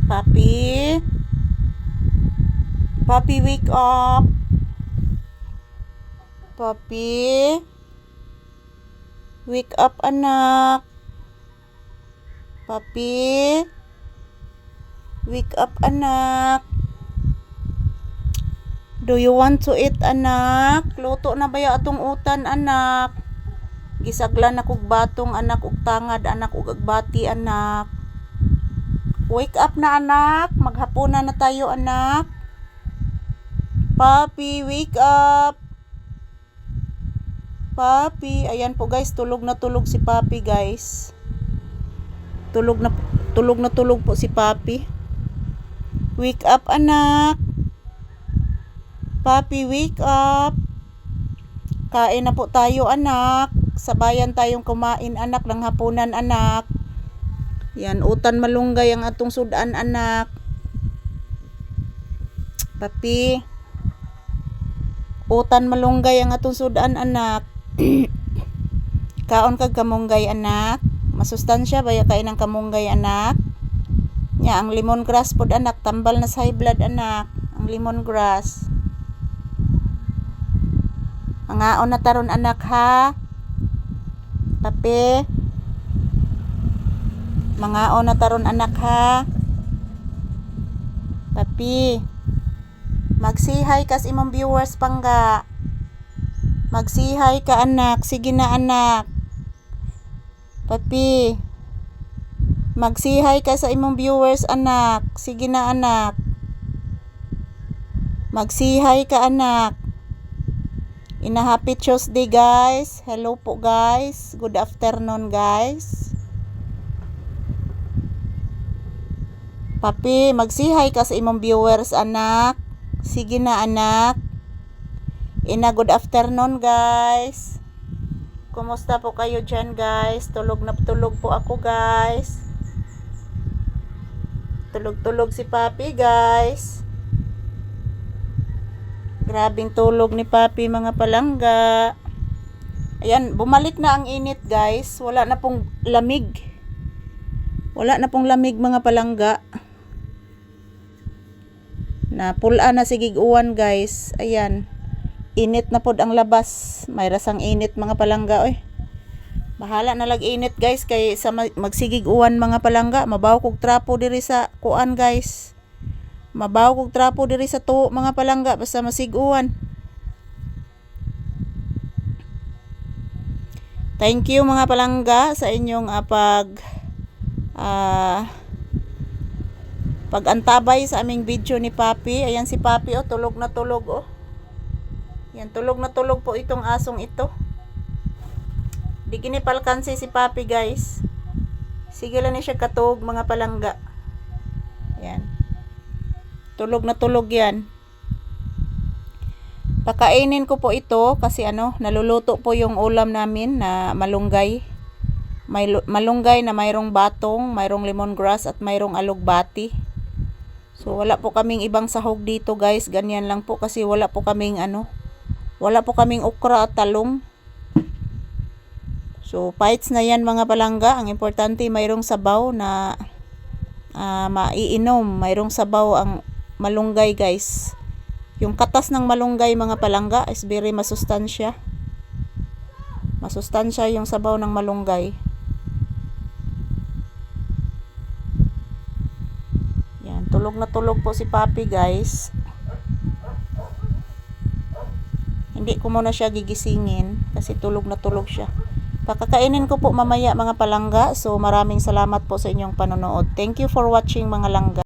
Papi? Papi, wake up. Papi? Wake up, anak. Papi? Wake up, anak. Do you want to eat, anak? Luto na ba ya atong utan, anak? Gisaglan ako batong, anak, ug tangad, anak, ug agbati, anak. Wake up na, anak. Maghapunan na tayo, anak. Papi, wake up. Papi, ayan po guys, tulog na tulog si Papi, guys. Tulog na tulog po si Papi. Wake up, anak. Papi, wake up. Kain na po tayo, anak. Sabayan tayong kumain, anak, ng hapunan, anak. Yan, utan malunggay ang atong sudan, anak. Papi. Utan malunggay ang atong sudan, anak. Kaon kag kamunggay, anak. Masustansya ba ya kain ng kamunggay, anak? Nya ang lemongrass pod, anak, tambal na sa high blood, anak. Ang lemongrass. Mangaon na taron, anak, ha? Papi. Mangaon na taron, anak, ha? Papi. Magsihay kas imong viewers pangga. Magsihay ka, anak. Sige na, anak. Papi. Magsihay ka sa imong viewers, anak. Sige na, anak. Magsihay ka, anak. Happy Tuesday, guys. Hello po, guys. Good afternoon, guys. Papi, magsihay ka sa imong viewers, anak. Sige na, anak. Good afternoon, guys. Kumusta po kayo dyan, guys? Tulog na tulog po ako, guys. Tulog-tulog si Papi, guys. Grabing tulog ni Papi, mga palangga. Ayan, bumalik na ang init, guys. Wala na pong lamig. Wala na pong lamig, mga palangga. Na pula na sigig uwan, guys. Ayan. Init na pod ang labas. May rasang init, mga palangga, oy. Bahala na lag init, guys, kay sa magsigig uwan, mga palangga. Mabaw kog trapo diri sa kuan, guys. Mabaw kog trapo diri sa tuo, mga palangga, basta masig-uwan. Thank you, mga palangga, sa inyong pag-antabay sa aming video ni Papi. Ayan si Papi, oh, tulog na tulog, oh. Yan, tulog na tulog po itong asong ito. Di kinipalkansi si Papi, guys. Sige lang siya katog, mga palangga. Yan. Tulog na tulog yan. Pakainin ko po ito kasi naluluto po yung ulam namin na malunggay. May malunggay na mayroong batong, mayroong lemongrass at mayroong alugbati. So wala po kaming ibang sahog dito, guys. Ganyan lang po kasi wala po kaming okra at talong. So fights na yan, mga palangga. Ang importante mayroong sabaw na maiinom. Mayroong sabaw ang malunggay, guys. Yung katas ng malunggay, mga palangga, is very masustansya. Masustansya yung sabaw ng malunggay. Yan, tulog na tulog po si Papi, guys. Hindi ko muna siya gigisingin kasi tulog na tulog siya. Pakakainin ko po mamaya, mga palangga. So maraming salamat po sa inyong panonood. Thank you for watching, mga langga.